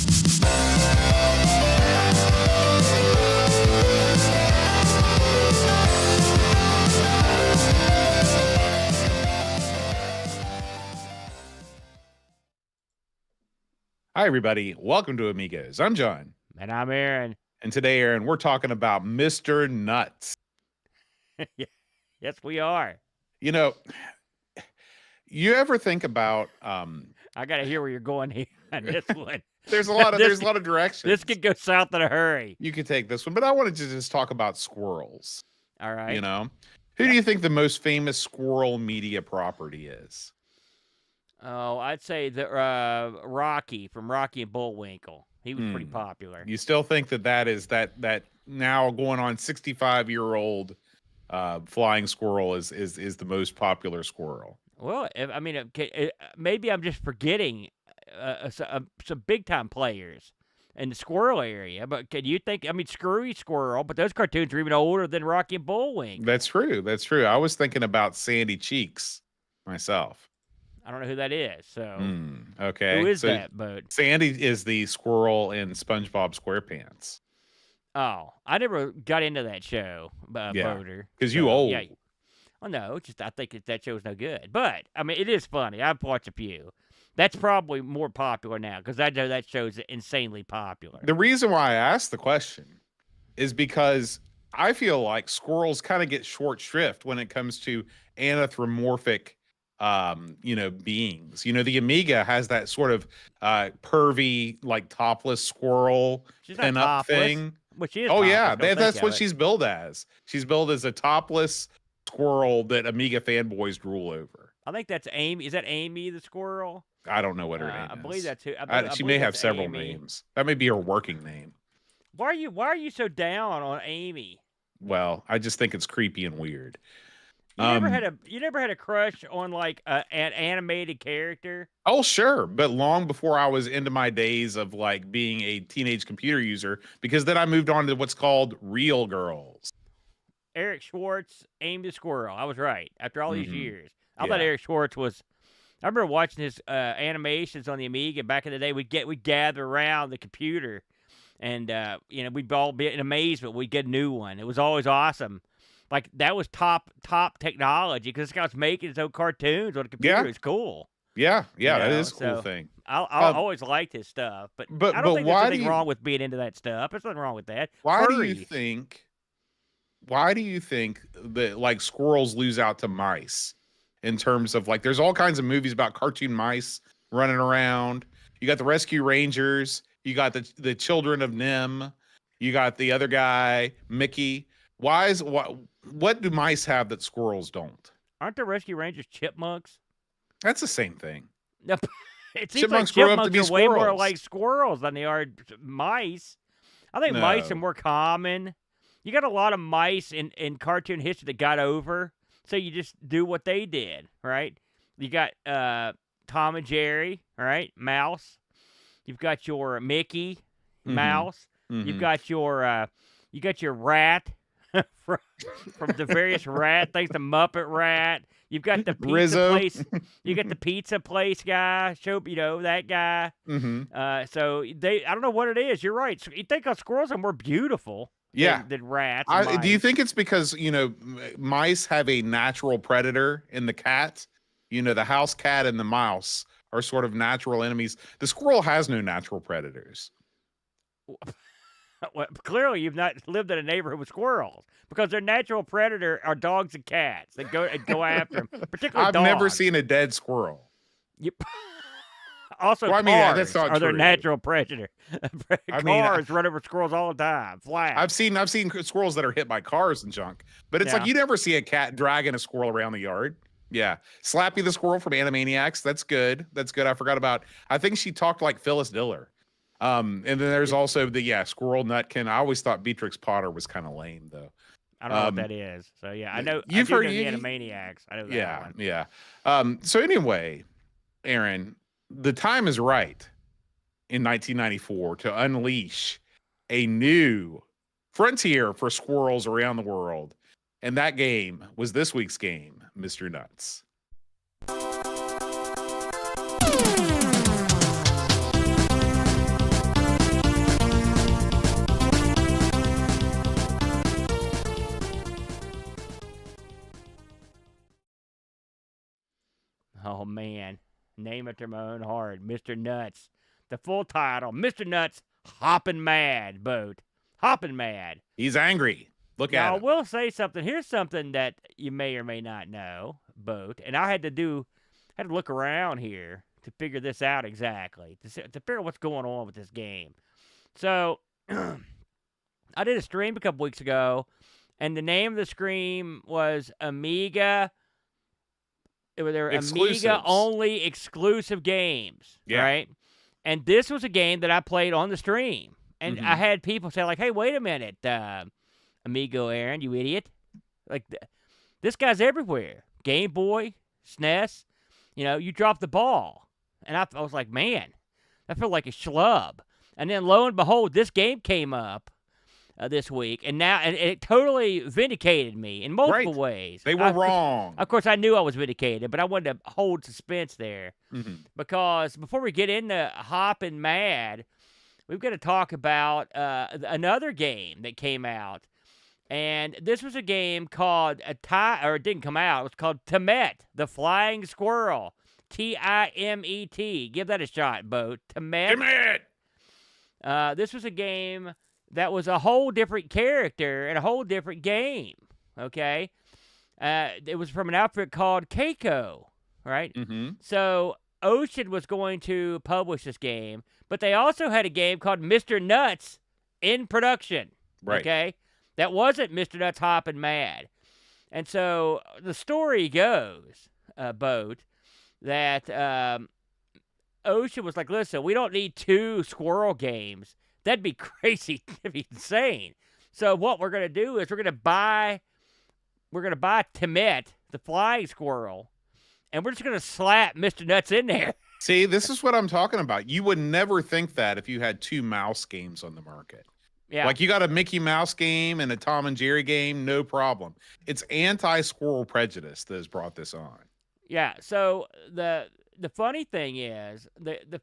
Hi, everybody. Welcome to Amigos. I'm John. And I'm Aaron. And today, Aaron, we're talking about Mr. Nutz. Yes, we are. You know, you ever think about I got to hear where you're going here on this one. There's a lot of directions. This could go south in a hurry. You could take this one, but I wanted to just talk about squirrels. All right. You know, who do you think the most famous squirrel media property is? Oh, I'd say the Rocky from Rocky and Bullwinkle. He was pretty popular. You still think that is that now going on 65-year-old flying squirrel is the most popular squirrel? Well, I mean, maybe I'm just forgetting some big time players in the squirrel area. But can you think? I mean, Screwy Squirrel, but those cartoons are even older than Rocky and Bullwinkle. That's true. That's true. I was thinking about Sandy Cheeks myself. I don't know who that is. So okay, who is that? But Sandy is the squirrel in SpongeBob SquarePants. Oh, I never got into that show, Boater. Because you old. Yeah. Well, no, just I think that show's no good. But I mean, it is funny. I've watched a few. That's probably more popular now because I know that show's insanely popular. The reason why I asked the question is because I feel like squirrels kind of get short shrift when it comes to anthropomorphic beings. The Amiga has that sort of pervy, like topless squirrel pin-up thing. But she is that's what she's billed as. She's billed as a topless squirrel that Amiga fanboys drool over. I think that's Amy. Is that Amy the squirrel? I don't know what her name is. I believe that's who. She may have several names. That may be her working name. Why are you so down on Amy? Well, I just think it's creepy and weird. You never had a crush on like an animated character? Oh, sure. But long before I was into my days of like being a teenage computer user, because then I moved on to what's called real girls. Eric Schwartz, Amy the Squirrel. I was right. After all these years. I thought Eric Schwartz was... I remember watching his animations on the Amiga back in the day. We'd gather around the computer and, we'd all be in amazement. We'd get a new one. It was always awesome. Like, that was top technology because this guy was making his own cartoons on a computer. It was cool. Yeah, that is a cool thing. I always liked his stuff, but I don't think there's anything wrong with being into that stuff. There's nothing wrong with that. Why do you think that, like, squirrels lose out to mice in terms of, like, there's all kinds of movies about cartoon mice running around. You got the Rescue Rangers. You got the Children of Nim. You got the other guy, Mickey. What do mice have that squirrels don't? Aren't the Rescue Rangers chipmunks? That's the same thing. It seems chipmunks grew up to be are squirrels. way more like squirrels than they are mice. I think mice are more common. You got a lot of mice in cartoon history that got over, so you just do what they did, right? You got Tom and Jerry, right? Mouse. You've got your Mickey, Mouse. Mm-hmm. You've got your rat. from the various rat things, the Muppet Rat. You've got the pizza place. You got the pizza place guy. That guy. Mm-hmm. So I don't know what it is. You're right. So you think squirrels are more beautiful than rats. Do you think it's because, mice have a natural predator in the cat? The house cat and the mouse are sort of natural enemies. The squirrel has no natural predators. Well, clearly, you've not lived in a neighborhood with squirrels because their natural predator are dogs and cats that go after them. Particularly, I've never seen a dead squirrel. Yep. Also, cars that's not are true. Their natural predator. Cars run over squirrels all the time. Flat. I've seen squirrels that are hit by cars and junk, but it's like you never see a cat dragging a squirrel around the yard. Yeah, Slappy the squirrel from Animaniacs. That's good. I forgot about. I think she talked like Phyllis Diller. And then there's also the Squirrel Nutkin. I always thought Beatrix Potter was kind of lame though. I don't know what that is. So I know you've heard the Animaniacs. I know that one. Yeah. So anyway, Aaron, the time is right in 1994 to unleash a new frontier for squirrels around the world, and that game was this week's game, Mr. Nutz. Name it to my own heart. Mr. Nutz. The full title, Mr. Nutz Hoppin' Mad Boat. Hoppin' Mad. He's angry. Look now, at him. I will say something. Here's something that you may or may not know, Boat. And I had to look around here to figure this out exactly, to figure out what's going on with this game. So, I did a stream a couple weeks ago, and the name of the stream was Amiga. They were Amiga-only exclusive games, right? And this was a game that I played on the stream. And I had people say, like, hey, wait a minute, Amigo Aaron, you idiot. Like, this guy's everywhere. Game Boy, SNES, you dropped the ball. And I was like, man, I feel like a schlub. And then lo and behold, this game came up this week, and it totally vindicated me in multiple ways. They were wrong. Of course, I knew I was vindicated, but I wanted to hold suspense there because before we get into Hoppin' Mad, we've got to talk about another game that came out, and this was a game called it didn't come out. It was called Timet, the Flying Squirrel. Timet. Give that a shot, Bo. Timet. This was a game that was a whole different character and a whole different game, okay? It was from an outfit called Keiko, right? So Ocean was going to publish this game, but they also had a game called Mr. Nutz in production, okay? That wasn't Mr. Nutz Hoppin' Mad. And so the story goes, Boat, that Ocean was like, listen, we don't need 2 squirrel games. That'd be crazy. That'd be insane. So what we're gonna do is we're gonna buy Timet, the flying squirrel, and we're just gonna slap Mr. Nutz in there. See, this is what I'm talking about. You would never think that if you had 2 mouse games on the market. Yeah. Like you got a Mickey Mouse game and a Tom and Jerry game, no problem. It's anti-squirrel prejudice that has brought this on. Yeah. So the funny thing is,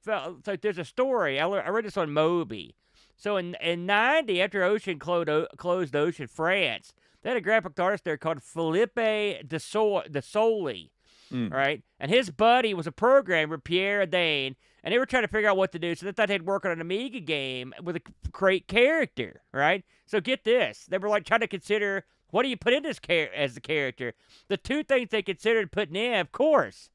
so there's a story. I read this on Moby. So in 90, after Ocean closed Ocean France, they had a graphic artist there called Felipe de Soli, right? And his buddy was a programmer, Pierre Dane, and they were trying to figure out what to do. So they thought they'd work on an Amiga game with a great character, right? So get this. They were like trying to consider, what do you put in this as the character? The 2 things they considered putting in, of course,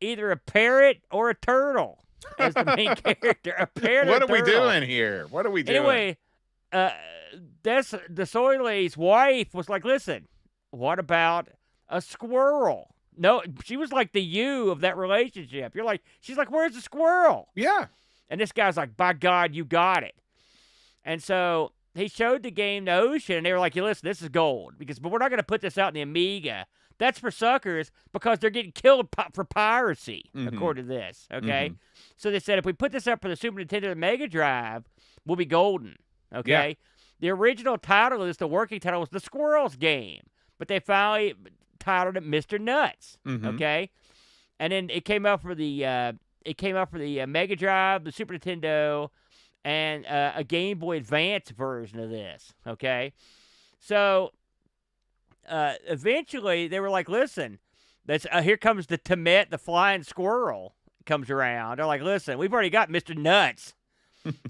either a parrot or a turtle as the main character. A parrot. What are we doing here? What are we doing? Anyway, the Soyley's wife was like, listen, what about a squirrel? No, she was like the you of that relationship. She's like, where's the squirrel? Yeah. And this guy's like, by God, you got it. And so he showed the game to Ocean, and they were like, listen, this is gold. But we're not going to put this out in the Amiga. That's for suckers because they're getting killed for piracy, according to this, okay? So they said if we put this up for the Super Nintendo and Mega Drive, we'll be golden, okay? Yeah. The original title of this, the working title, was The Squirrels Game, but they finally titled it Mr. Nutz, okay? And then it came out for the Mega Drive, the Super Nintendo, and a Game Boy Advance version of this, okay? So eventually they were like, listen, here comes the Timet, the flying squirrel comes around. They're like, listen, we've already got Mr. Nutz.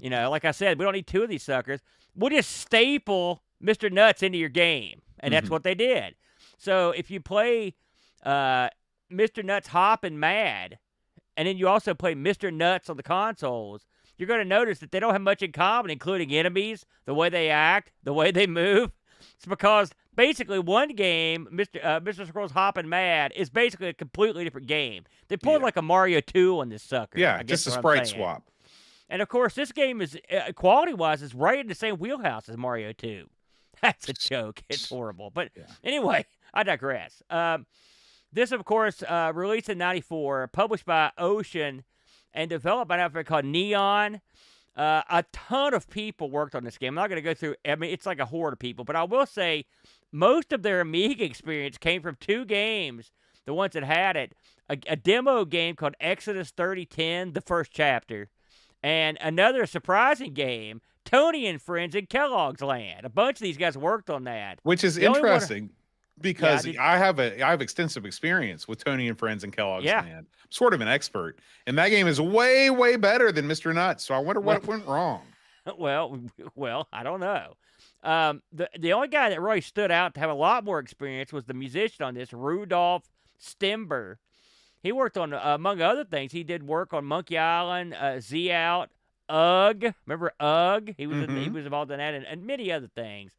Like I said, we don't need 2 of these suckers. We'll just staple Mr. Nutz into your game. And that's what they did. So if you play Mr. Nutz Hoppin' Mad, and then you also play Mr. Nutz on the consoles, you're going to notice that they don't have much in common, including enemies, the way they act, the way they move. It's because basically one game, Mr. Squirrel's Hoppin' Mad, is basically a completely different game. They pulled like a Mario 2 on this sucker. Yeah, just a sprite swap. And of course, this game is quality-wise is right in the same wheelhouse as Mario 2. That's a joke. It's horrible. But anyway, I digress. This, of course, released in '94, published by Ocean, and developed by an outfit called Neon. A ton of people worked on this game. I'm not going to go through, it's like a horde of people, but I will say most of their Amiga experience came from 2 games, the ones that had it. A demo game called Exodus 3010, the first chapter, and another surprising game, Tony and Friends in Kellogg's Land. A bunch of these guys worked on that. Which is interesting. because I have extensive experience with Tony and Friends and Kellogg's Land. I'm sort of an expert, and that game is way, way better than Mr. Nutz. So I wonder what went wrong. Well, I don't know. The only guy that really stood out to have a lot more experience was the musician on this, Rudolph Stember. He worked on, among other things, he did work on Monkey Island, Z Out, Ugg. Remember Ugg? He was he was involved in that, and many other things.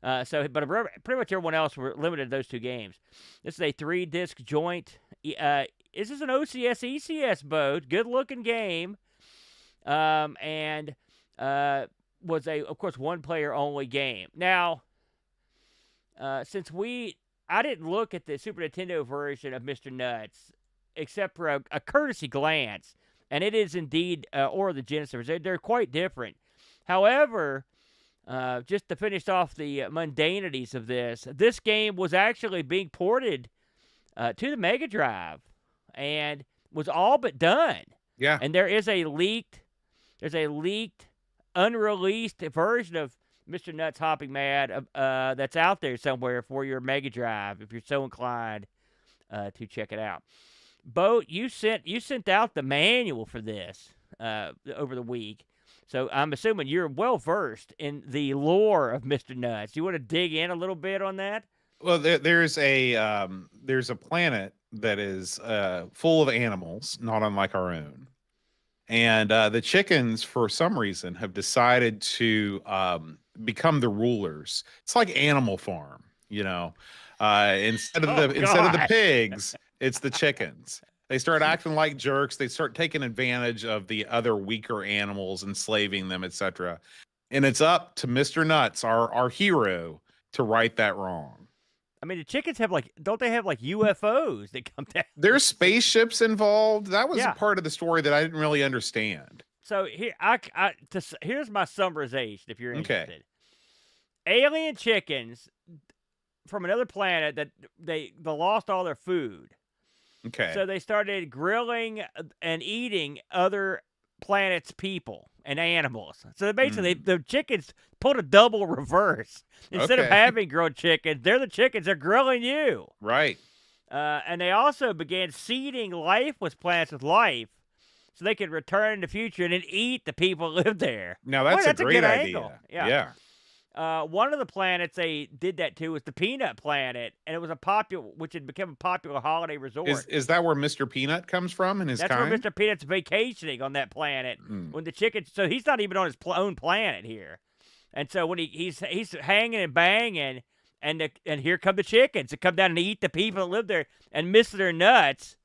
But pretty much everyone else were limited to those two games. This is a 3-disc joint. This is an OCS ECS boat. Good-looking game. And was of course, one-player-only game. Now, since I didn't look at the Super Nintendo version of Mr. Nutz, except for a courtesy glance, and it is indeed, or the Genesis, they're quite different. However, just to finish off the mundanities of this game was actually being ported to the Mega Drive, and was all but done. Yeah. And there's a leaked, unreleased version of Mr. Nutz Hopping Mad that's out there somewhere for your Mega Drive, if you're so inclined to check it out. Bo, you sent out the manual for this over the week, so I'm assuming you're well versed in the lore of Mr. Nutz. You want to dig in a little bit on that? Well, there's a planet that is full of animals, not unlike our own. And the chickens, for some reason, have decided to become the rulers. It's like Animal Farm, instead of the pigs, it's the chickens. They start acting like jerks. They start taking advantage of the other weaker animals, enslaving them, etc. And it's up to Mr. Nutz, our hero, to right that wrong. I mean, the chickens have don't they have UFOs that come down? There's spaceships involved. That was a part of the story that I didn't really understand. So here's my summarization, if you're interested. Okay. Alien chickens from another planet that they lost all their food. Okay. So they started grilling and eating other planets' people and animals. So basically, the chickens pulled a double reverse. Instead of having grilled chickens, they're the chickens. They're grilling you. Right. And they also began seeding lifeless planets with life, so they could return in the future and then eat the people who live there. Now that's a great idea. Angle. Yeah. One of the planets they did that to was the Peanut Planet, and it was which had become a popular holiday resort. Is that where Mr. Peanut comes from and his kind? That's where Mr. Peanut's vacationing on that planet. When the chickens, so he's not even on his own planet here, and so when he's hanging and banging, and here come the chickens to come down and eat the people that live there, and Mr. Nutz,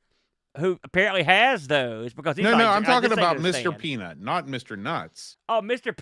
who apparently has those because he's I'm talking about Mr. Peanut, not Mr. Nutz. Oh, Mr.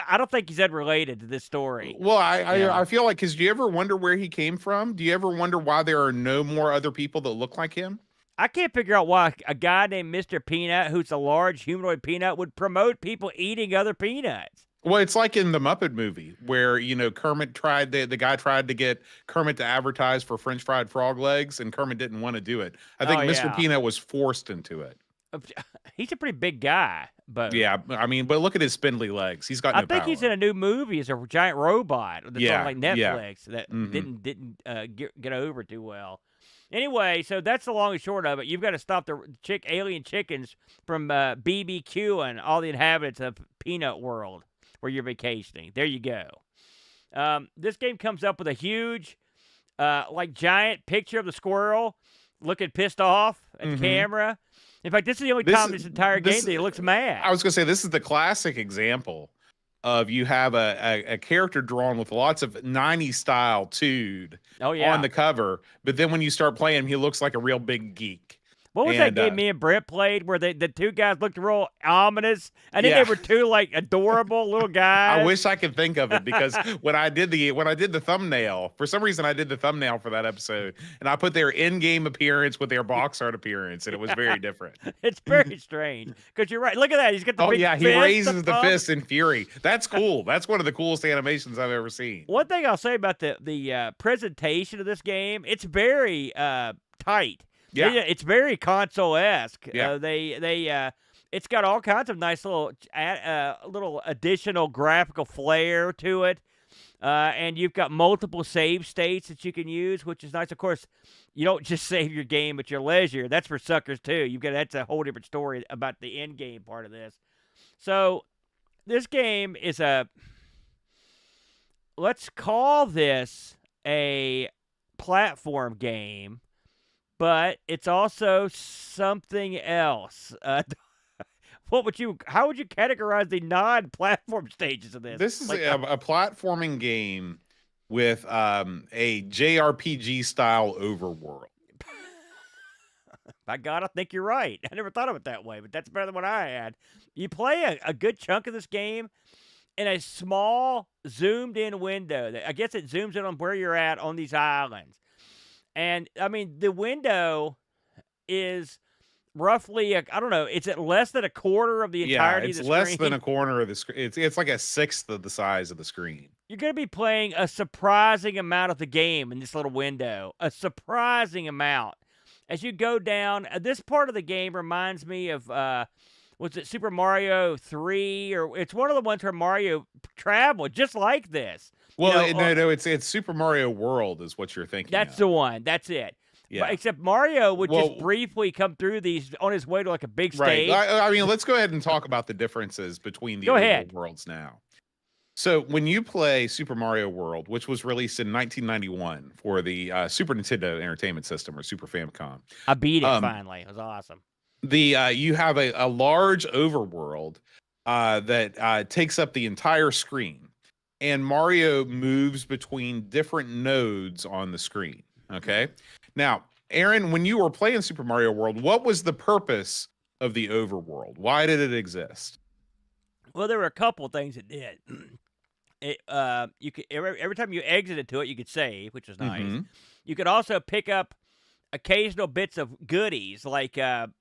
I don't think he's unrelated to this story. Well, I feel like, because do you ever wonder where he came from? Do you ever wonder why there are no more other people that look like him? I can't figure out why a guy named Mr. Peanut, who's a large humanoid peanut, would promote people eating other peanuts. Well, it's like in the Muppet movie where, Kermit the guy tried to get Kermit to advertise for French fried frog legs, and Kermit didn't want to do it. I think Mr. Peanut was forced into it. He's a pretty big guy, but but look at his spindly legs. He's got no think power. He's in a new movie as a giant robot that's on Netflix that didn't get over too well. Anyway, so that's the long and short of it. You've got to stop the alien chickens from BBQing all the inhabitants of Peanut World where you're vacationing. There you go. This game comes up with a huge, giant picture of the squirrel looking pissed off at the camera. In fact, this is the only time in this entire game that he looks mad. I was going to say, this is the classic example of you have a character drawn with lots of 90s style toon on the cover, but then when you start playing him, he looks like a real big geek. What was that game me and Brent played where the two guys looked real ominous, and then they were two adorable little guys? I wish I could think of it, because when I did the thumbnail, for some reason I did the thumbnail for that episode, and I put their in-game appearance with their box art appearance, and it was very different. It's very strange, because you're right. Look at that. He's got the big fist. He raises the fist in fury. That's cool. That's one of the coolest animations I've ever seen. One thing I'll say about the presentation of this game, it's very tight. Yeah, it's very console-esque. Yeah. It's got all kinds of nice little additional graphical flair to it. And you've got multiple save states that you can use, which is nice. Of course, you don't just save your game at your leisure. That's for suckers too. That's a whole different story about the end game part of this. So this game is let's call this a platform game, but it's also something else. How would you categorize the non-platform stages of this? This is a platforming game with a JRPG style overworld. By God, I think you're right. I never thought of it that way, but that's better than what I had. You play a good chunk of this game in a small, zoomed-in window. I guess it zooms in on where you're at on these islands. And, I mean, the window is roughly, I don't know, is it less than a quarter of the entirety of the screen? Yeah, it's less than a corner of the screen. It's like a sixth of the size of the screen. You're going to be playing a surprising amount of the game in this little window. A surprising amount. As you go down, this part of the game reminds me of, was it Super Mario 3? Or it's one of the ones where Mario traveled, just like this. Well, it's Super Mario World is what you're thinking. That's the one. That's it. Yeah. But except Mario would just briefly come through these on his way to like a big stage. Right. I mean, let's go ahead and talk about the differences between the worlds now. So when you play Super Mario World, which was released in 1991 for the Super Nintendo Entertainment System or Super Famicom, I beat it finally. It was awesome. You have a large overworld that takes up the entire screen, and Mario moves between different nodes on the screen. Okay. Now, Aaron, when you were playing Super Mario World, what was the purpose of the overworld? Why did it exist? Well, there were a couple of things it did. You could every time you exited to it, you could save, which was nice. Mm-hmm. You could also pick up occasional bits of goodies, like power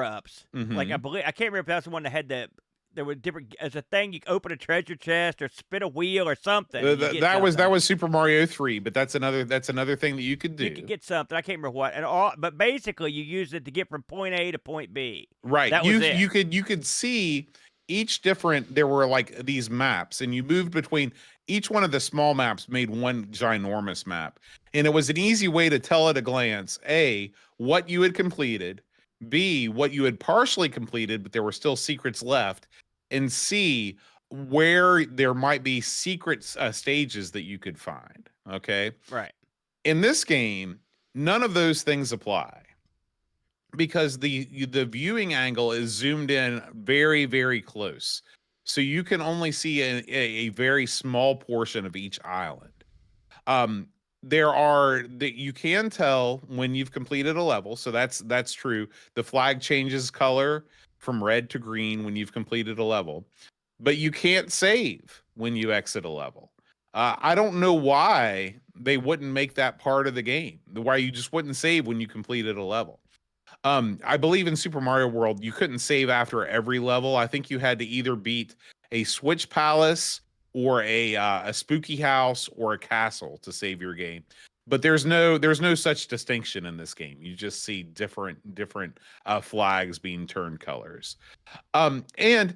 ups. Mm-hmm. Like I can't remember if that's the one that had there were different as a thing. You could open a treasure chest or spin a wheel or something. That was Super Mario 3, but that's another thing that you could do. You could get something. I can't remember what. But basically, you use it to get from point A to point B. Right. That was it. You could see each different. There were like these maps, and you moved between each one of the small maps. Made one ginormous map, and it was an easy way to tell at a glance: A, what you had completed. B, what you had partially completed, but there were still secrets left. And C, where there might be secret stages that you could find. Okay. Right. In this game, none of those things apply because the viewing angle is zoomed in very, very close. So you can only see a very small portion of each island. You can tell when you've completed a level, so that's true. The flag changes color from red to green when you've completed a level, but you can't save when you exit a level. I don't know why they wouldn't make that part of the game, why you just wouldn't save when you completed a level. I believe in Super Mario World, you couldn't save after every level. I think you had to either beat a Switch Palace or a spooky house or a castle to save your game. But there's no such distinction in this game. You just see different flags being turned colors. And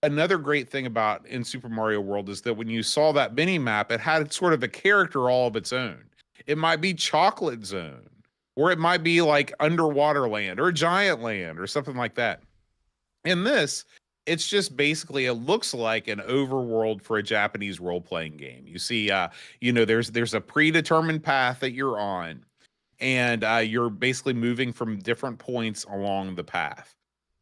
another great thing about in Super Mario World is that when you saw that mini map, it had sort of a character all of its own. It might be Chocolate Zone, or it might be like Underwater Land or Giant Land or something like that. In this, it's just basically, it looks like an overworld for a Japanese role-playing game. You see, there's a predetermined path that you're on, and you're basically moving from different points along the path.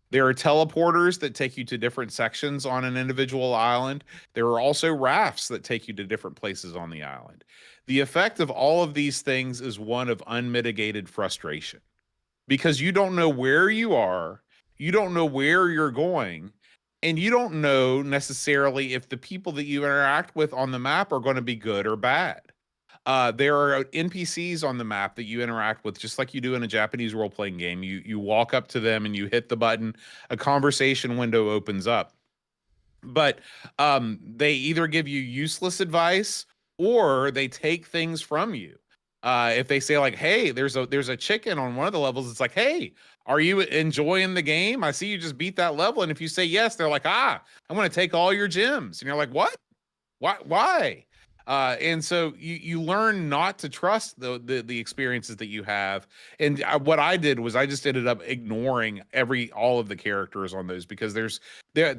There are teleporters that take you to different sections on an individual island. There are also rafts that take you to different places on the island. The effect of all of these things is one of unmitigated frustration because you don't know where you are, you don't know where you're going, and you don't know necessarily if the people that you interact with on the map are going to be good or bad. There are NPCs on the map that you interact with just like you do in a Japanese role-playing game. You walk up to them and you hit the button, a conversation window opens up. But they either give you useless advice or they take things from you. If they say like, hey, there's a chicken on one of the levels, it's like, hey, are you enjoying the game? I see you just beat that level. And if you say yes, they're like, I'm going to take all your gems. And you're like, what? Why? And so you learn not to trust the experiences that you have. And what I did was I just ended up ignoring all of the characters on those, because there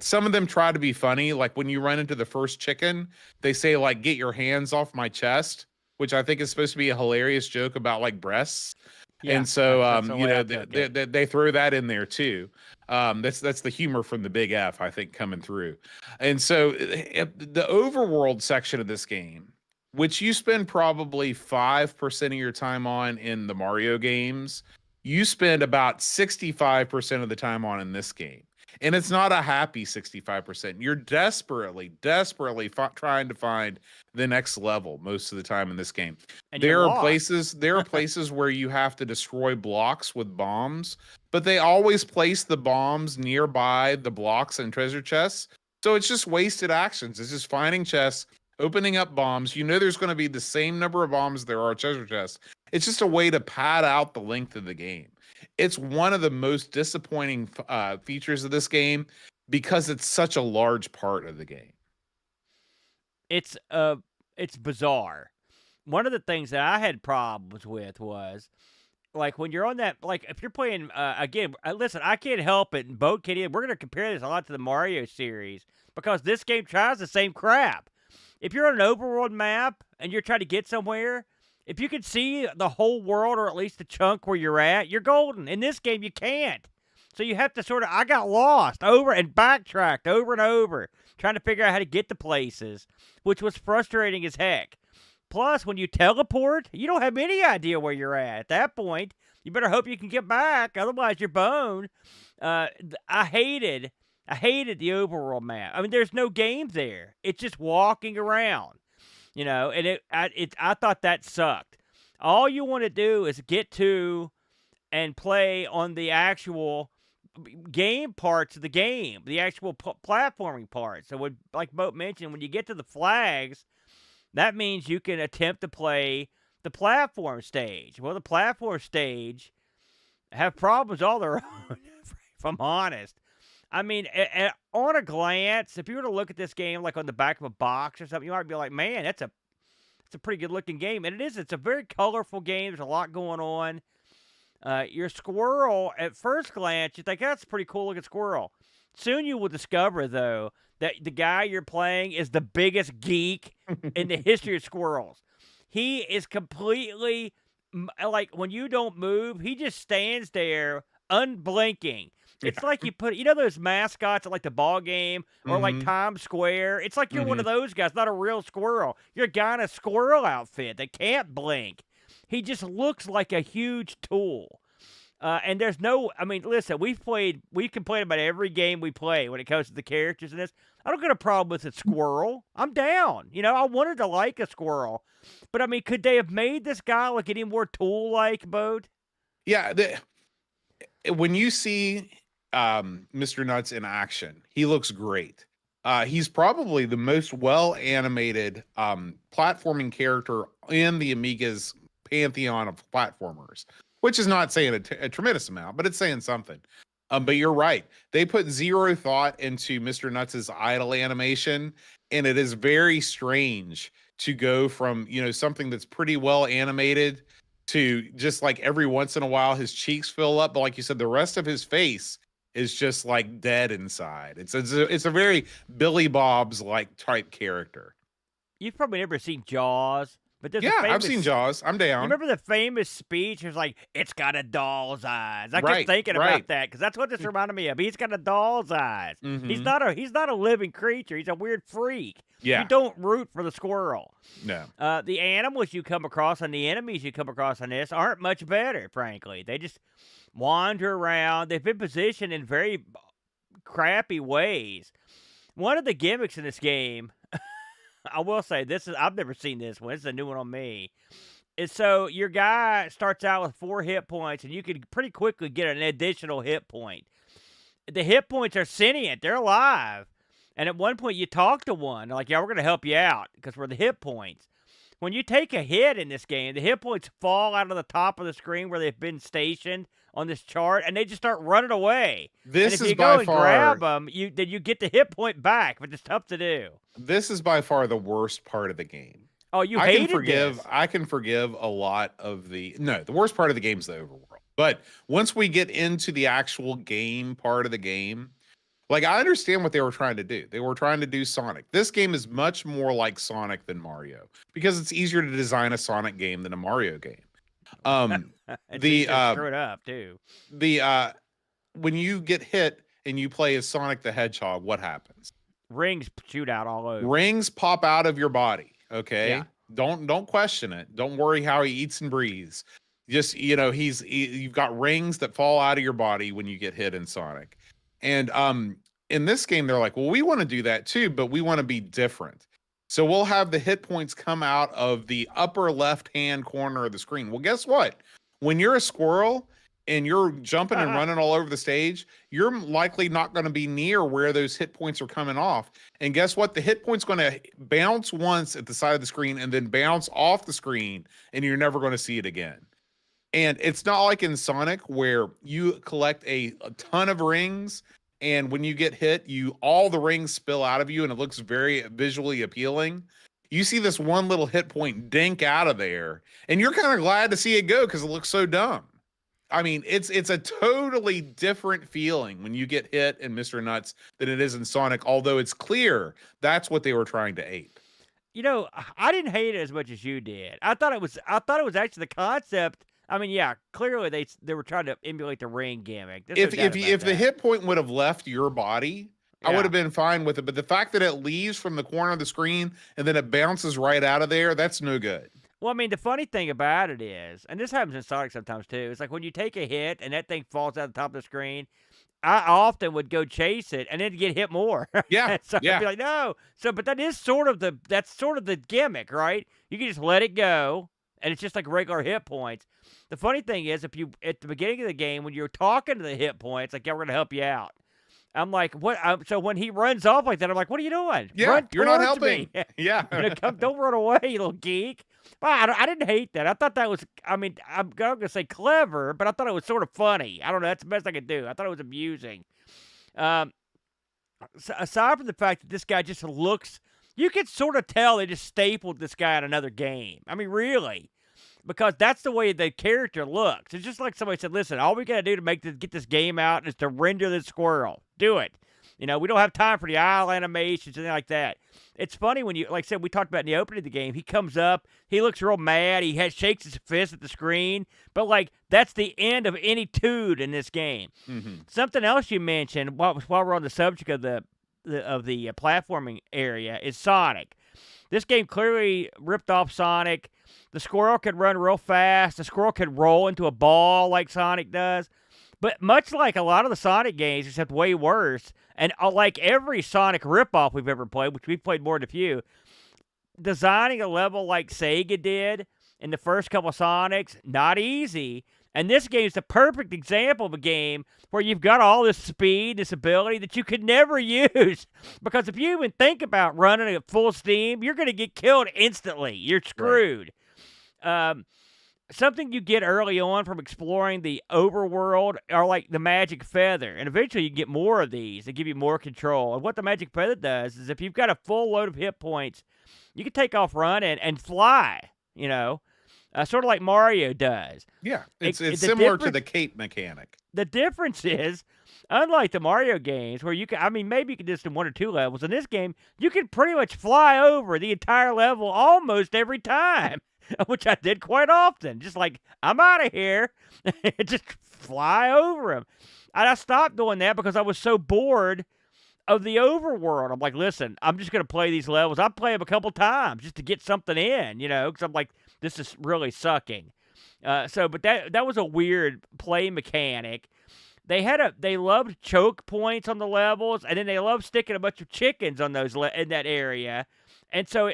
some of them try to be funny. Like when you run into the first chicken, they say like, "Get your hands off my chest," which I think is supposed to be a hilarious joke about like breasts. Yeah, And so, that's the you way know, I took it. they throw that in there too. That's the humor from the Big F, I think, coming through. And so, the overworld section of this game, which you spend probably 5% of your time on in the Mario games, you spend about 65% of the time on in this game. And it's not a happy 65%. You're desperately trying to find the next level most of the time in this game. And There are places where you have to destroy blocks with bombs, but they always place the bombs nearby the blocks and treasure chests. So it's just wasted actions. It's just finding chests, opening up bombs. You know there's going to be the same number of bombs there are treasure chests. It's just a way to pad out the length of the game. It's one of the most disappointing features of this game, because it's such a large part of the game. It's bizarre. One of the things that I had problems with was, like, when you're on that, like, if you're playing, again, listen, I can't help it, and Boat Kitty, we're going to compare this a lot to the Mario series, because this game tries the same crap. If you're on an overworld map, and you're trying to get somewhere, if you can see the whole world, or at least the chunk where you're at, you're golden. In this game, you can't. So you have to I got lost over and backtracked over and over, trying to figure out how to get to places, which was frustrating as heck. Plus, when you teleport, you don't have any idea where you're at. At that point, you better hope you can get back, otherwise you're boned. I hated the overworld map. I mean, there's no game there. It's just walking around, and I thought that sucked. All you want to do is get to and play on the actual game parts of the game, the actual platforming parts. So, like Boat mentioned, when you get to the flags, that means you can attempt to play the platform stage. Well, the platform stage have problems all their own, if I'm honest. I mean, on a glance, if you were to look at this game like on the back of a box or something, you might be like, man, that's a pretty good-looking game. And it is. It's a very colorful game. There's a lot going on. Your squirrel, at first glance, you think, that's a pretty cool-looking squirrel. Soon you will discover, though, that the guy you're playing is the biggest geek in the history of squirrels. He is completely, like, when you don't move, he just stands there unblinking. It's like you put, those mascots at like the ball game or like Times Square. It's like you're one of those guys, not a real squirrel. You're a guy in a squirrel outfit that can't blink. He just looks like a huge tool. And there's listen, we complain about every game we play when it comes to the characters in this. I don't got a problem with a squirrel. I'm down. I wanted to like a squirrel. But, could they have made this guy look any more tool-like, Boat? Yeah. When you see Mr. Nutz in action, he looks great. He's probably the most well-animated platforming character in the Amiga's pantheon of platformers, which is not saying a tremendous amount, but it's saying something. But you're right. They put zero thought into Mr. Nutz's idle animation, and it is very strange to go from, something that's pretty well animated to just like every once in a while his cheeks fill up. But like you said, the rest of his face is just like dead inside. It's a very Billy Bob's like type character. You've probably never seen Jaws. But I've seen Jaws. I'm down. You remember the famous speech? It was like, it's got a doll's eyes. I kept thinking about that because that's what this reminded me of. He's got a doll's eyes. He's not a living creature. He's a weird freak. Yeah. You don't root for the squirrel. No. The animals you come across and the enemies you come across on this aren't much better, frankly. They just wander around. They've been positioned in very crappy ways. One of the gimmicks in this game, I will say I've never seen this one. It's a new one on me. And so your guy starts out with 4 hit points, and you can pretty quickly get an additional hit point. The hit points are sentient. They're alive. And at one point, you talk to one. They're like, yeah, we're going to help you out because we're the hit points. when you take a hit in this game, the hit points fall out of the top of the screen where they've been stationed on this chart, and they just start running away. This and if is you by go and far grab them, then you get the hit point back, but it's tough to do. This is by far the worst part of the game. Oh, you hated this. I can forgive a lot of the worst part of the game is the overworld. But once we get into the actual game part of the game, like I understand what they were trying to do. They were trying to do Sonic. This game is much more like Sonic than Mario because it's easier to design a Sonic game than a Mario game. Screw it up too. When you get hit and you play as Sonic the Hedgehog, what happens? Rings shoot out all over. Rings pop out of your body. Okay. Yeah. Don't question it. Don't worry how he eats and breathes. Just, you've got rings that fall out of your body when you get hit in Sonic. And in this game, they're like, well, we want to do that too, but we want to be different. So we'll have the hit points come out of the upper left-hand corner of the screen. Well, guess what? When you're a squirrel and you're jumping and running all over the stage, you're likely not going to be near where those hit points are coming off. And guess what? The hit point's going to bounce once at the side of the screen and then bounce off the screen, and you're never going to see it again. And it's not like in Sonic where you collect a ton of rings, and when you get hit, all the rings spill out of you, and it looks very visually appealing. You see this one little hit point dink out of there, and you're kind of glad to see it go because it looks so dumb. I mean, it's a totally different feeling when you get hit in Mr. Nutz than it is in Sonic, although it's clear that's what they were trying to ape. I didn't hate it as much as you did. I thought it was actually the concept. I mean, yeah, clearly they were trying to emulate the ring gimmick. If the hit point would have left your body, I would have been fine with it. But the fact that it leaves from the corner of the screen and then it bounces right out of there, that's no good. Well, I mean, the funny thing about it is, and this happens in Sonic sometimes too, it's like when you take a hit and that thing falls out the top of the screen, I often would go chase it and then get hit more. Yeah. So I'd be like, no. So, but that's sort of the gimmick, right? You can just let it go, and it's just like regular hit points. The funny thing is, if you at the beginning of the game when you're talking to the hit points, like, yeah, we're gonna help you out. I'm like, what? So when he runs off like that, I'm like, what are you doing? Yeah, you're not helping. Me. Yeah, don't run away, you little geek. Well, I didn't hate that. I thought that was, I mean, I'm not gonna say clever, but I thought it was sort of funny. I don't know. That's the best I could do. I thought it was amusing. So aside from the fact that this guy just looks, you could sort of tell they just stapled this guy in another game. I mean, really. Because that's the way the character looks. It's just like somebody said, listen, all we got to do to get this game out is to render the squirrel. Do it. We don't have time for the eye animations, anything like that. It's funny when like I said, we talked about in the opening of the game, he comes up, he looks real mad, he shakes his fist at the screen, but like that's the end of any toon in this game. Mm-hmm. Something else you mentioned while we're on the subject of the platforming area is Sonic. This game clearly ripped off Sonic. The squirrel could run real fast. The squirrel could roll into a ball like Sonic does. But much like a lot of the Sonic games, except way worse, and like every Sonic ripoff we've ever played, which we've played more than a few, designing a level like Sega did in the first couple of Sonics, not easy. And this game is the perfect example of a game where you've got all this speed, this ability that you could never use. Because if you even think about running at full steam, you're going to get killed instantly. You're screwed. Right. Something you get early on from exploring the overworld are like the magic feather. And eventually you get more of these. They give you more control. And what the magic feather does is if you've got a full load of hit points, you can take off running and fly, sort of like Mario does. Yeah, it's similar to the cape mechanic. The difference is, unlike the Mario games where maybe you can just do 1 or 2 levels, in this game, you can pretty much fly over the entire level almost every time, which I did quite often. Just like, I'm out of here, just fly over them. And I stopped doing that because I was so bored of the overworld. I'm like, listen, I'm just going to play these levels. I play them a couple times just to get something in, because I'm like, this is really sucking. But that was a weird play mechanic. They loved choke points on the levels, and then they loved sticking a bunch of chickens on those in that area. And so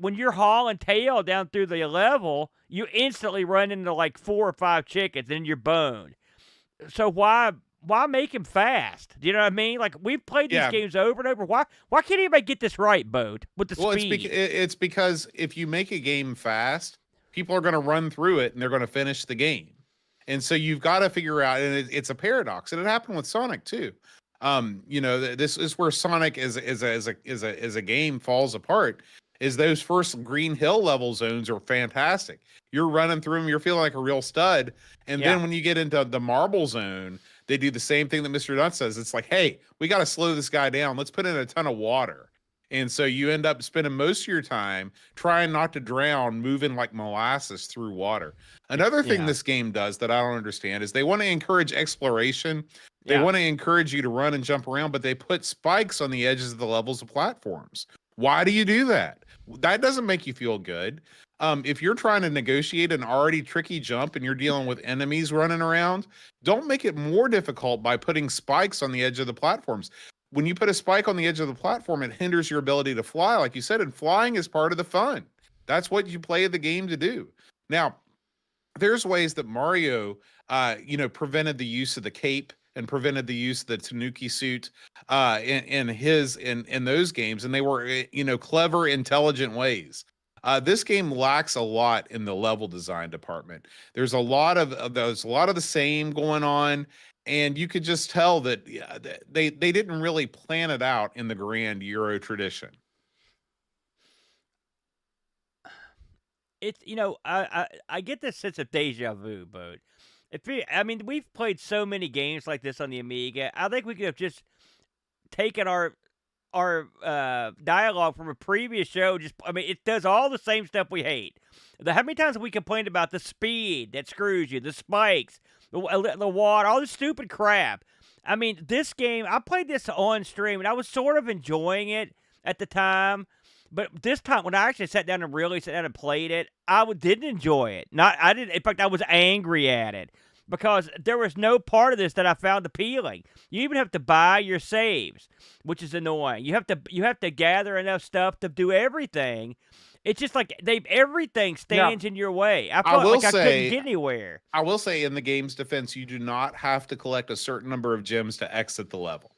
when you're hauling tail down through the level, you instantly run into like 4 or 5 chickens, and you're boned. So why why make him fast? Do you know what I mean? Like, we've played these Yeah. games over and over. Why can't anybody get this right, Boat, with the Well, speed? it's because if you make a game fast, people are going to run through it and they're going to finish the game. And so you've got to figure out, and it's a paradox, and it happened with Sonic too. You know, this is where Sonic as a game falls apart. Is those first Green Hill level zones are fantastic. You're running through them, you're feeling like a real stud. And then when you get into the Marble Zone, they do the same thing that Mr. Nutz says. It's like, hey, we got to slow this guy down. Let's put in a ton of water. And so you end up spending most of your time trying not to drown, moving like molasses through water. Another thing this game does that I don't understand is they want to encourage exploration. They want to encourage you to run and jump around, but they put spikes on the edges of the levels of platforms. Why do you do that? That doesn't make you feel good. If you're trying to negotiate an already tricky jump and you're dealing with enemies running around, don't make it more difficult by putting spikes on the edge of the platforms. When you put a spike on the edge of the platform, it hinders your ability to fly, like you said, and flying is part of the fun. That's what you play the game to do. Now, there's ways that Mario, prevented the use of the cape and prevented the use of the Tanuki suit in those games, and they were clever, intelligent ways. This game lacks a lot in the level design department. There's a lot of the same going on, and you could just tell that they didn't really plan it out in the grand Euro tradition. It's I get this sense of deja vu, but we've played so many games like this on the Amiga. I think we could have just taken our dialogue from a previous show. It does all the same stuff we hate. How many times have we complained about the speed that screws you, the spikes, the water, all this stupid crap? I mean, this game, I played this on stream, and I was sort of enjoying it at the time. But this time, when I actually sat down and played it, I didn't enjoy it. In fact, I was angry at it because there was no part of this that I found appealing. You even have to buy your saves, which is annoying. You have to gather enough stuff to do everything. It's just like everything stands in your way. I felt like I couldn't get anywhere. I will say, in the game's defense, you do not have to collect a certain number of gems to exit the level.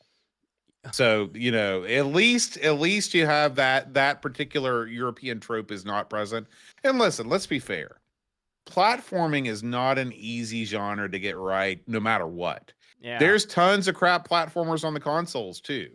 So, at least you have that particular European trope is not present. And listen, let's be fair. Platforming is not an easy genre to get right, no matter what. Yeah. There's tons of crap platformers on the consoles too.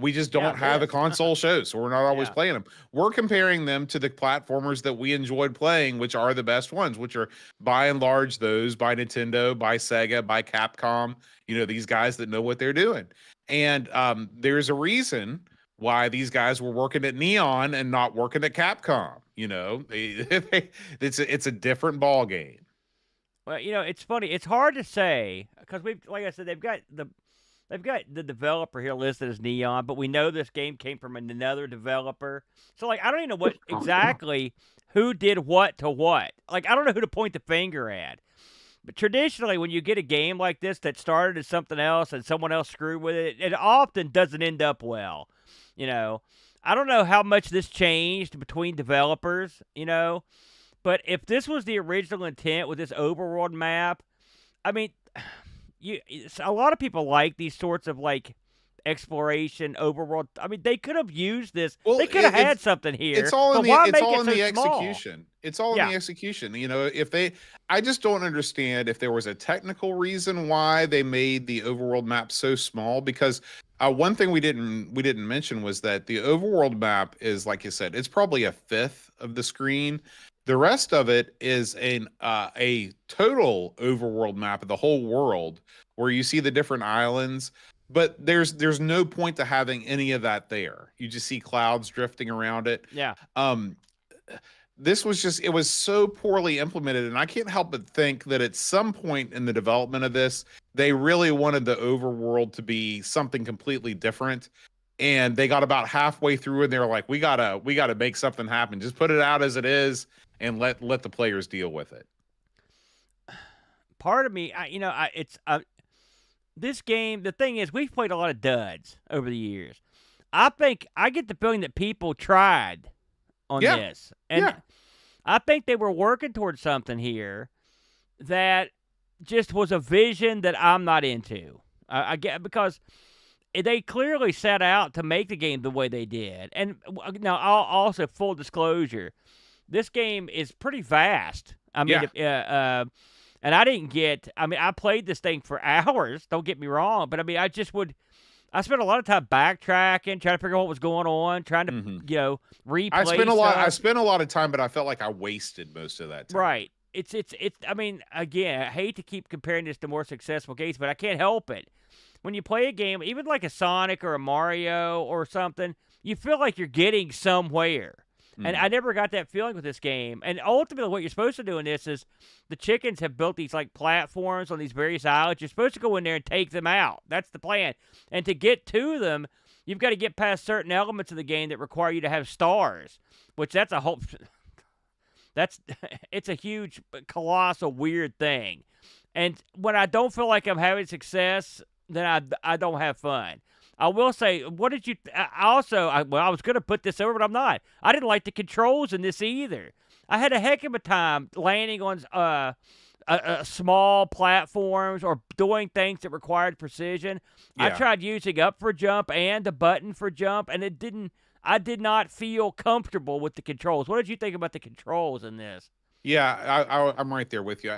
We just don't have a console show, so we're not always playing them. We're comparing them to the platformers that we enjoyed playing, which are the best ones, which are by and large those by Nintendo, by Sega, by Capcom. These guys that know what they're doing. And there's a reason why these guys were working at Neon and not working at Capcom. It's a different ball game. Well, it's funny. It's hard to say because like I said, they've got the developer here listed as Neon, but we know this game came from another developer. So I don't even know what exactly who did what to what. I don't know who to point the finger at. But traditionally, when you get a game like this that started as something else and someone else screwed with it, it often doesn't end up well. I don't know how much this changed between developers, but if this was the original intent with this overworld map, a lot of people like these sorts of exploration overworld. They could have used this. Well, they could have had something here. It's all in the execution. It's all in the execution. I just don't understand if there was a technical reason why they made the overworld map so small. Because one thing we didn't mention was that the overworld map is, like you said, it's probably a fifth of the screen. The rest of it is a total overworld map of the whole world where you see the different islands. But there's no point to having any of that there. You just see clouds drifting around it. Yeah. This was it was so poorly implemented, and I can't help but think that at some point in the development of this, they really wanted the overworld to be something completely different. And they got about halfway through and they were like, we gotta make something happen. Just put it out as it is and let the players deal with it. Part of me, this game, the thing is, we've played a lot of duds over the years. I think I get the feeling that people tried on this. And I think they were working towards something here that just was a vision that I'm not into. I get because they clearly set out to make the game the way they did. And now, also full disclosure, this game is pretty vast. I mean, Yeah. and I didn't get. I mean, I played this thing for hours. Don't get me wrong, but I mean, I spent a lot of time backtracking, trying to figure out what was going on, trying to replay. I spent a lot of time, but I felt like I wasted most of that time. Right. It's. I mean, again, I hate to keep comparing this to more successful games, but I can't help it. When you play a game, even like a Sonic or a Mario or something, you feel like you're getting somewhere. And I never got that feeling with this game. And ultimately, what you're supposed to do in this is the chickens have built these like platforms on these various islands. You're supposed to go in there and take them out. That's the plan. And to get to them, you've got to get past certain elements of the game that require you to have stars, which that's a whole. It's a huge, colossal, weird thing. And when I don't feel like I'm having success, then I don't have fun. I will say, what did you? I was going to put this over, but I'm not. I didn't like the controls in this either. I had a heck of a time landing on small platforms or doing things that required precision. Yeah. I tried using up for jump and the button for jump, and it didn't. I did not feel comfortable with the controls. What did you think about the controls in this? Yeah, I'm right there with you.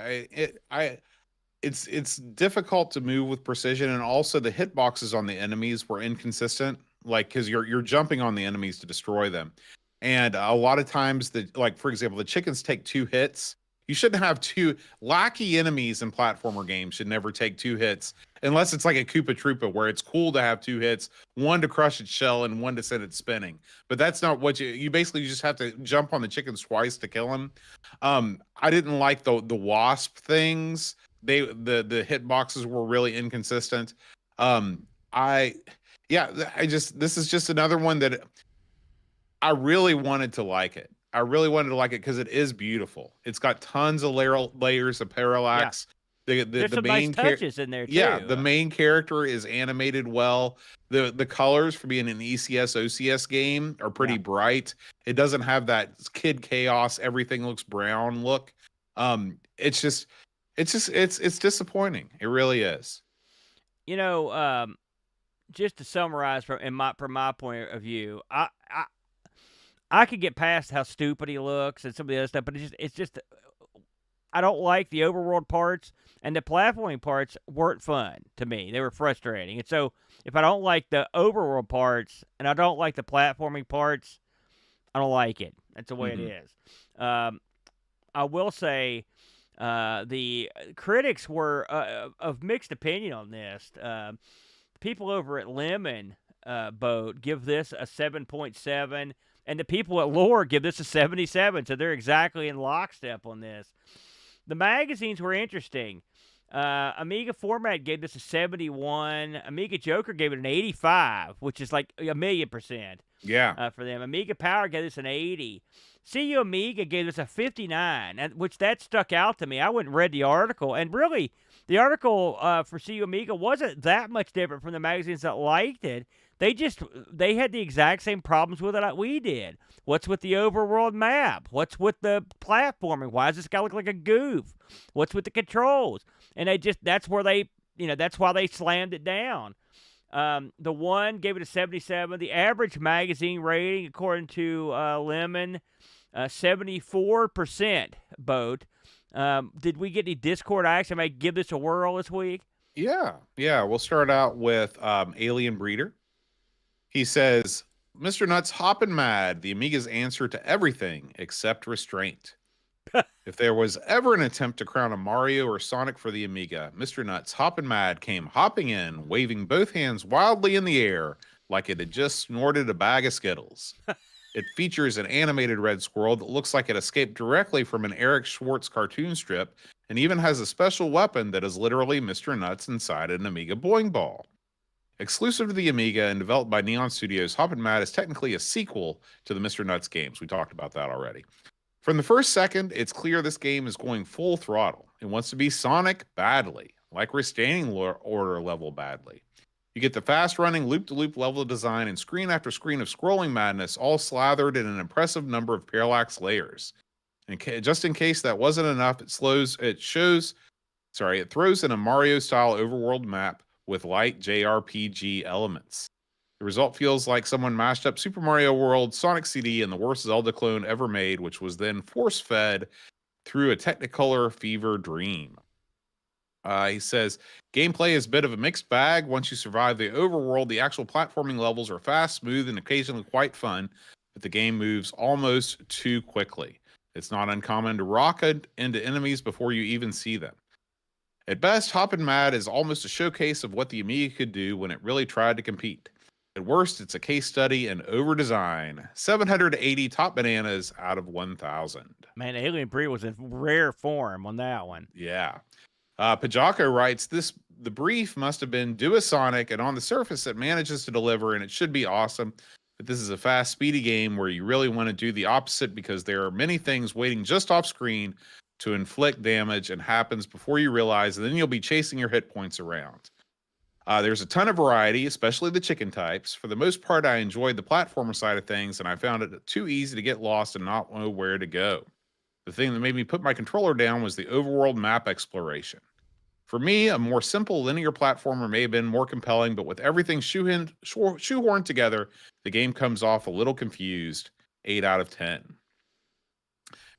It's difficult to move with precision, and also the hitboxes on the enemies were inconsistent. Like, because you're jumping on the enemies to destroy them, and a lot of times like for example, the chickens take 2 hits. You shouldn't have 2 lackey enemies in platformer games. Should never take 2 hits unless it's like a Koopa Troopa, where it's cool to have 2 hits, one to crush its shell and one to send it spinning. But that's not what you basically just have to jump on the chickens twice to kill them. I didn't like the wasp things. The hitboxes were really inconsistent. This is just another one that I really wanted to like it. I really wanted to like it because it is beautiful. It's got tons of layers of parallax. Yeah. There's some nice touches in there too. Yeah, the main character is animated well. The colors for being an ECS OCS game are pretty bright. It doesn't have that kid chaos, everything looks brown look. It's disappointing. It really is. Just to summarize from my point of view, I could get past how stupid he looks and some of the other stuff, but it's just I don't like the overworld parts, and the platforming parts weren't fun to me. They were frustrating. And so if I don't like the overworld parts and I don't like the platforming parts, I don't like it. That's the way it is. I will say the critics were of mixed opinion on this. People over at Lemon Boat give this a 7.7, and the people at Lore give this a 77, so they're exactly in lockstep on this. The magazines were interesting. Amiga Format gave this a 71. Amiga Joker gave it an 85, which is like 1,000,000%. Yeah. For them. Amiga Power gave this an 80. CU Amiga gave this a 59, which that stuck out to me. I went and read the article, and really, the article for CU Amiga wasn't that much different from the magazines that liked it. They had the exact same problems with it like we did. What's with the overworld map? What's with the platforming? Why does this guy look like a goof? What's with the controls? And that's why they slammed it down. The one gave it a 77. The average magazine rating, according to Lemon, 74% Boat. Did we get any Discord action? I might give this a whirl this week. Yeah. We'll start out with Alien Breeder. He says, Mr. Nutz hoppin' mad, the Amiga's answer to everything except restraint. If there was ever an attempt to crown a Mario or Sonic for the Amiga, Mr. Nutz hoppin' mad came hopping in, waving both hands wildly in the air like it had just snorted a bag of Skittles. It features an animated red squirrel that looks like it escaped directly from an Eric Schwartz cartoon strip, and even has a special weapon that is literally Mr. Nutz inside an Amiga Boing Ball. Exclusive to the Amiga and developed by Neon Studios, Hoppin' Mad is technically a sequel to the Mr. Nutz games. We talked about that already. From the first second, it's clear this game is going full throttle. It wants to be Sonic badly, like Restraining Order level badly. You get the fast-running loop-to-loop level design and screen after screen of scrolling madness, all slathered in an impressive number of parallax layers. And just in case that wasn't enough, it throws in a Mario-style overworld map with light JRPG elements. The result feels like someone mashed up Super Mario World, Sonic CD, and the worst Zelda clone ever made, which was then force-fed through a Technicolor fever dream. He says, gameplay is a bit of a mixed bag. Once you survive the overworld, the actual platforming levels are fast, smooth, and occasionally quite fun, but the game moves almost too quickly. It's not uncommon to rocket into enemies before you even see them. At best, Hoppin' Mad is almost a showcase of what the Amiga could do when it really tried to compete. At worst, it's a case study in over-design. 780 top bananas out of 1,000. Man, Alien Breed was in rare form on that one. Yeah. Pajako writes, the brief must have been Duosonic, and on the surface it manages to deliver, and it should be awesome. But this is a fast, speedy game where you really want to do the opposite because there are many things waiting just off screen to inflict damage and happens before you realize, and then you'll be chasing your hit points around. There's a ton of variety, especially the chicken types. For the most part, I enjoyed the platformer side of things, and I found it too easy to get lost and not know where to go. The thing that made me put my controller down was the overworld map exploration. For me, a more simple linear platformer may have been more compelling, but with everything shoehorned together, the game comes off a little confused. 8 out of 10.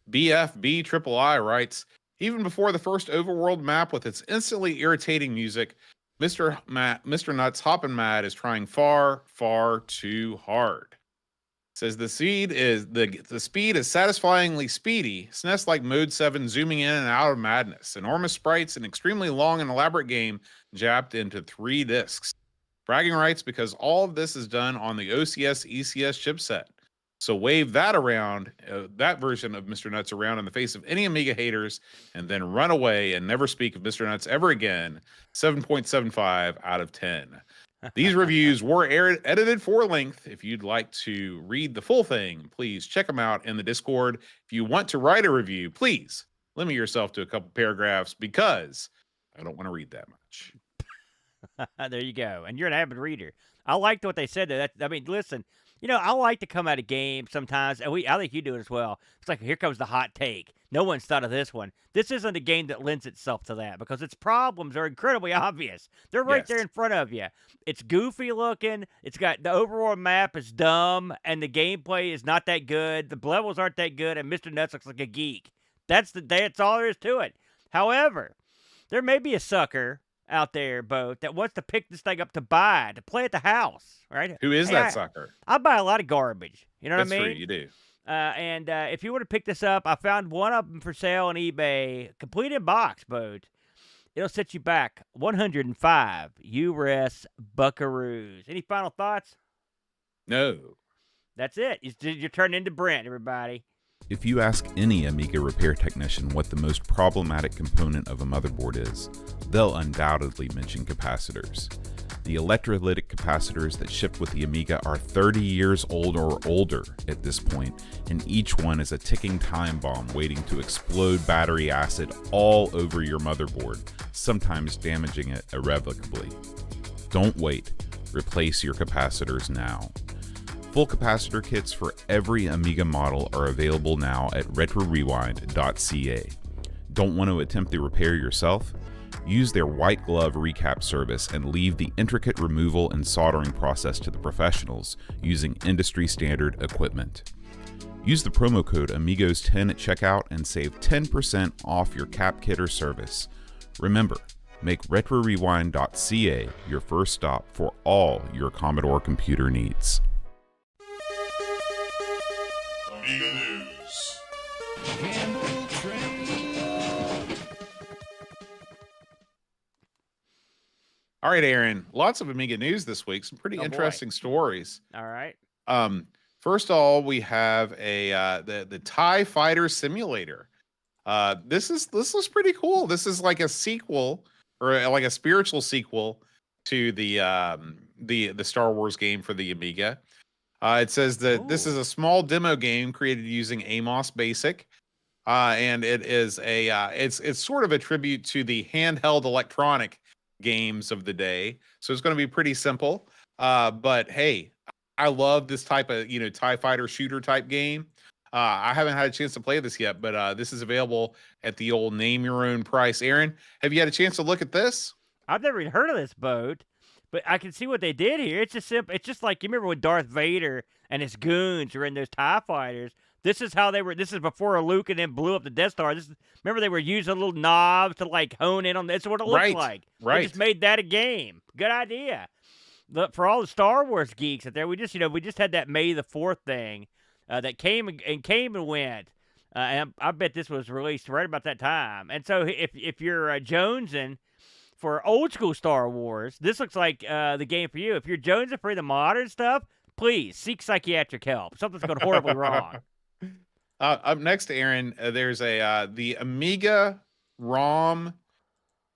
BFB writes, even before the first overworld map with its instantly irritating music, Mr. Nutz Hoppin' Mad is trying far, far too hard. Says the speed is satisfyingly speedy. SNES like Mode 7 zooming in and out of madness. Enormous sprites, an extremely long and elaborate game jabbed into 3 discs. Bragging rights because all of this is done on the OCS ECS chipset. So wave that around, that version of Mr. Nutz around in the face of any Amiga haters, and then run away and never speak of Mr. Nutz ever again. 7.75 out of 10. These reviews were edited for length. If you'd like to read the full thing, please check them out in the Discord. If you want to write a review, please limit yourself to a couple paragraphs because I don't want to read that much. There you go. And you're an avid reader. I liked what they said there. I mean, listen, you know, I like to come out of games sometimes, and I think you do it as well. It's like, here comes the hot take. No one's thought of this one. This isn't a game that lends itself to that because its problems are incredibly obvious. They're right there in front of you. It's goofy looking. It's got the overall map is dumb, and the gameplay is not that good. The levels aren't that good, and Mr. Nutz looks like a geek. That's all there is to it. However, there may be a sucker out there, Bo, that wants to pick this thing up to play at the house, right? Who is that sucker? I buy a lot of garbage. You know what I mean? That's true, you do. And if you want to pick this up, I found one of them for sale on eBay, complete in box, Bo. It'll set you back 105 US buckaroos. Any final thoughts? No. That's it. You're turning into Brent, everybody. If you ask any Amiga repair technician what the most problematic component of a motherboard is, they'll undoubtedly mention capacitors. The electrolytic capacitors that shipped with the Amiga are 30 years old or older at this point, and each one is a ticking time bomb waiting to explode battery acid all over your motherboard, sometimes damaging it irrevocably. Don't wait. Replace your capacitors now. Full capacitor kits for every Amiga model are available now at retrorewind.ca. Don't want to attempt the repair yourself? Use their white glove recap service and leave the intricate removal and soldering process to the professionals using industry standard equipment. Use the promo code Amigos10 at checkout and save 10% off your cap kit or service. Remember, make retrorewind.ca your first stop for all your Commodore computer needs. Amiga News. All right, Aaron. Lots of Amiga news this week. Some pretty interesting stories. All right. First of all, we have the TIE Fighter Simulator. This looks pretty cool. This is like a sequel or like a spiritual sequel to the Star Wars game for the Amiga. It says that this is a small demo game created using Amos Basic, and it is it's sort of a tribute to the handheld electronic games of the day. So it's going to be pretty simple. But hey, I love this type of TIE Fighter shooter type game. I haven't had a chance to play this yet, but this is available at the old name your own price. Aaron, have you had a chance to look at this? I've never even heard of this boat, but I can see what they did here. It's just simple. It's just like you remember when Darth Vader and his goons were in those TIE fighters. This is how they were. This is before Luke and then blew up the Death Star. Remember they were using little knobs to like hone in on. That's what it looks like. Right. They just made that a game. Good idea. For all the Star Wars geeks out there, we just had that May the 4th thing that came and went. And I bet this was released right about that time. And so if you're jonesing for old school Star Wars, this looks like the game for you. If you're jonesing for the modern stuff, please seek psychiatric help. Something's gone horribly wrong. Up next, Aaron, there's the Amiga ROM.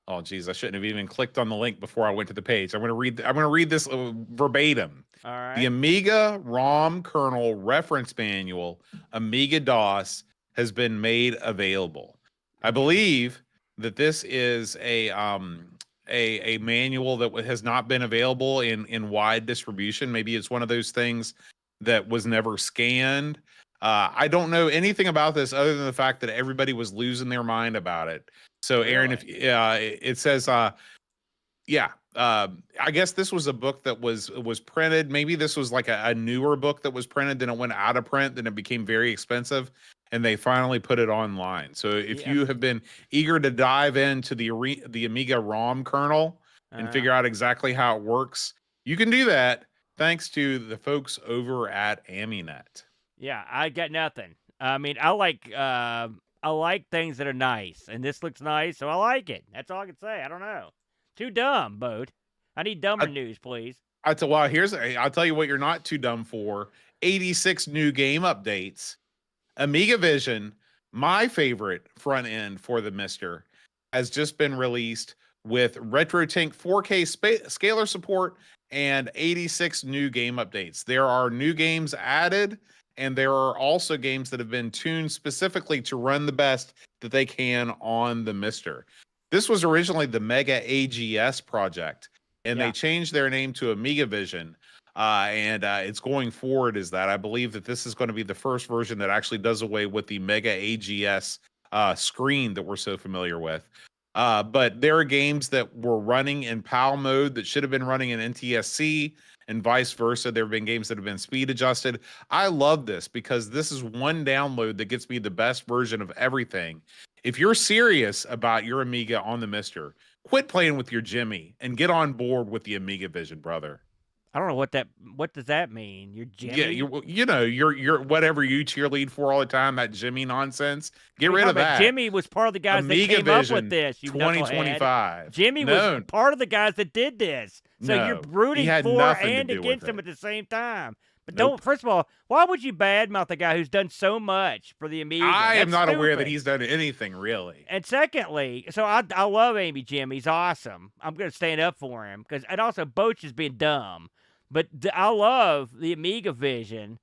Oh, geez, I shouldn't have even clicked on the link before I went to the page. I'm going to read this verbatim. All right. The Amiga ROM kernel reference manual, Amiga DOS, has been made available. I believe that this is a manual that has not been available in wide distribution. Maybe it's one of those things that was never scanned. I don't know anything about this other than the fact that everybody was losing their mind about it. So, Aaron, if it says, I guess this was a book that was printed. Maybe this was like a newer book that was printed, then it went out of print, then it became very expensive, and they finally put it online. So, if you have been eager to dive into the Amiga ROM kernel and figure out exactly how it works, you can do that thanks to the folks over at Aminet. Yeah, I got nothing. I mean, I like things that are nice, and this looks nice, so I like it. That's all I can say. I don't know. Too dumb, Boat. I need dumber news, please. I'll tell you what you're not too dumb for. 86 new game updates. Amiga Vision, my favorite front end for the Mister, has just been released with RetroTink 4K scalar support and 86 new game updates. There are new games added, and there are also games that have been tuned specifically to run the best that they can on the Mister. This was originally the Mega AGS project, and they changed their name to Amiga Vision. And it's going forward is that I believe that this is going to be the first version that actually does away with the Mega AGS screen that we're so familiar with. But there are games that were running in PAL mode that should have been running in NTSC, and vice versa. There have been games that have been speed adjusted. I love this because this is one download that gets me the best version of everything. If you're serious about your Amiga on the Mister, quit playing with your Jimmy and get on board with the Amiga Vision, brother. I don't know what does that mean? Your Jimmy? Yeah, you're whatever you cheerlead for all the time, that Jimmy nonsense. Get rid of that. Jimmy was part of the guys Amiga that came Vision up with this. 2025. Jimmy was part of the guys that did this. So you're rooting for and against him at the same time. But first of all, why would you badmouth the guy who's done so much for the Amiga? I am not aware that he's done anything, really. And secondly, so I love Amy Jim. He's awesome. I'm going to stand up for him. And also, Boach is being dumb. But I love the Amiga Vision.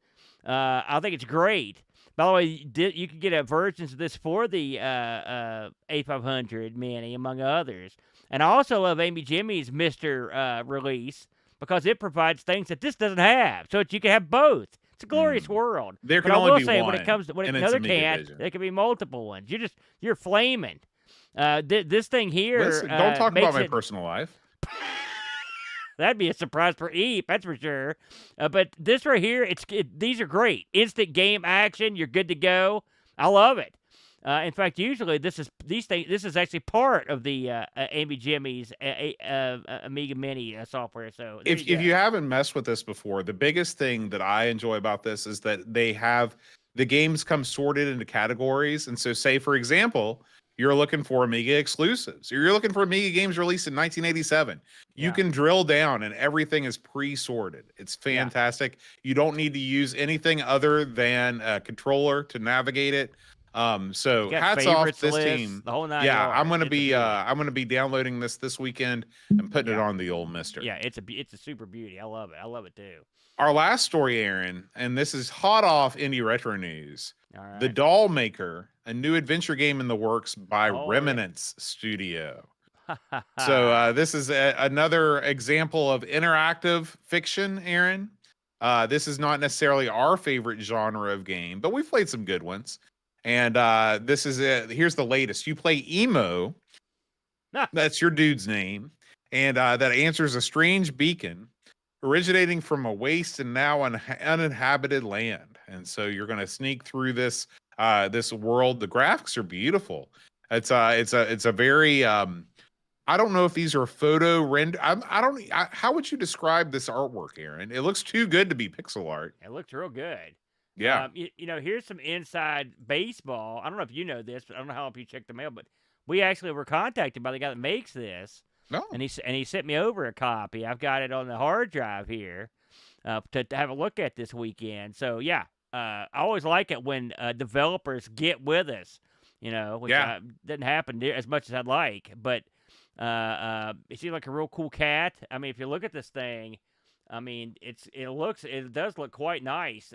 I think it's great. By the way, you can get versions of this for the A500 Mini, among others. And I also love Amy Jimmy's Mr. Release because it provides things that this doesn't have, so that you can have both. It's a glorious world. There can only be one. When it comes to another can't, there can be multiple ones. You're flaming. This thing here. Listen, don't talk about my personal life. That'd be a surprise for Eve, that's for sure. But this right here, these are great. Instant game action. You're good to go. I love it. In fact, usually this is actually part of the Amy Jimmy's Amiga Mini software. So if you haven't messed with this before, the biggest thing that I enjoy about this is that they have the games come sorted into categories. And so, say for example, you're looking for Amiga exclusives, or you're looking for Amiga games released in 1987. You can drill down and everything is pre-sorted. It's fantastic. You don't need to use anything other than a controller to navigate it. So hats off to this team. The whole 9 yards. I'm gonna be downloading this weekend and putting it on the old Mister. Yeah, it's a super beauty. I love it. I love it too. Our last story, Aaron, and this is hot off Indie Retro News. All right. The Doll Maker, a new adventure game in the works by Remnants Studio. So this is another example of interactive fiction, Aaron. This is not necessarily our favorite genre of game, but we've played some good ones. And this is here's the latest. You play Emo. That's your dude's name. and that answers a strange beacon originating from a waste and now uninhabited land. And so you're going to sneak through this world. The graphics are beautiful. It's a very I don't know if these are photo render. How would you describe this artwork, Aaron? It looks too good to be pixel art. It looks real good. Yeah. Here's some inside baseball. I don't know if you know this, but I don't know how if you checked the mail, but we actually were contacted by the guy that makes this. No. And he sent me over a copy. I've got it on the hard drive here to have a look at this weekend. So, yeah, I always like it when developers get with us, which doesn't happen as much as I'd like. But it seems like a real cool cat. I mean, if you look at this thing, I mean, it does look quite nice.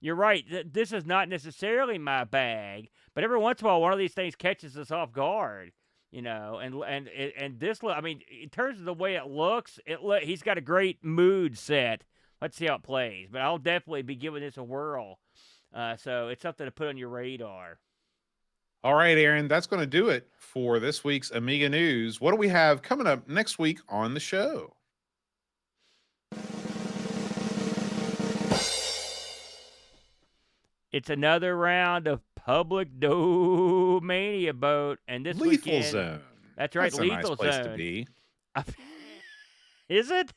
You're right. This is not necessarily my bag, but every once in a while, one of these things catches us off guard. And this look. I mean, in terms of the way it looks, he's got a great mood set. Let's see how it plays. But I'll definitely be giving this a whirl. So it's something to put on your radar. All right, Aaron, that's going to do it for this week's Amiga News. What do we have coming up next week on the show? It's another round of Public Domania boat, and this Lethal weekend, Zone. That's right, That's Lethal a nice Zone. place to be. Is it?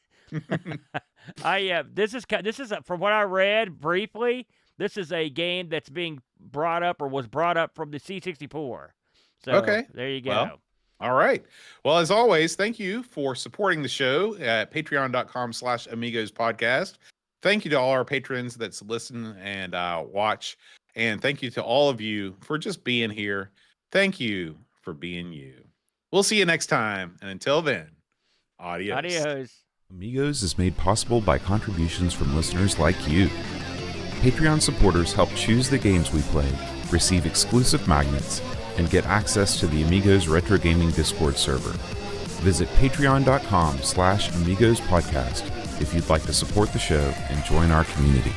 This is from what I read briefly. This is a game that's being brought up or was brought up from the C64. So okay, there you go. Well, all right. Well, as always, thank you for supporting the show at patreon.com/Amigos podcast. Thank you to all our patrons that listen and watch. And thank you to all of you for just being here. Thank you for being you. We'll see you next time. And until then, adios. Adios. Amigos is made possible by contributions from listeners like you. Patreon supporters help choose the games we play, receive exclusive magnets, and get access to the Amigos Retro Gaming Discord server. Visit patreon.com/Amigos podcast if you'd like to support the show and join our community.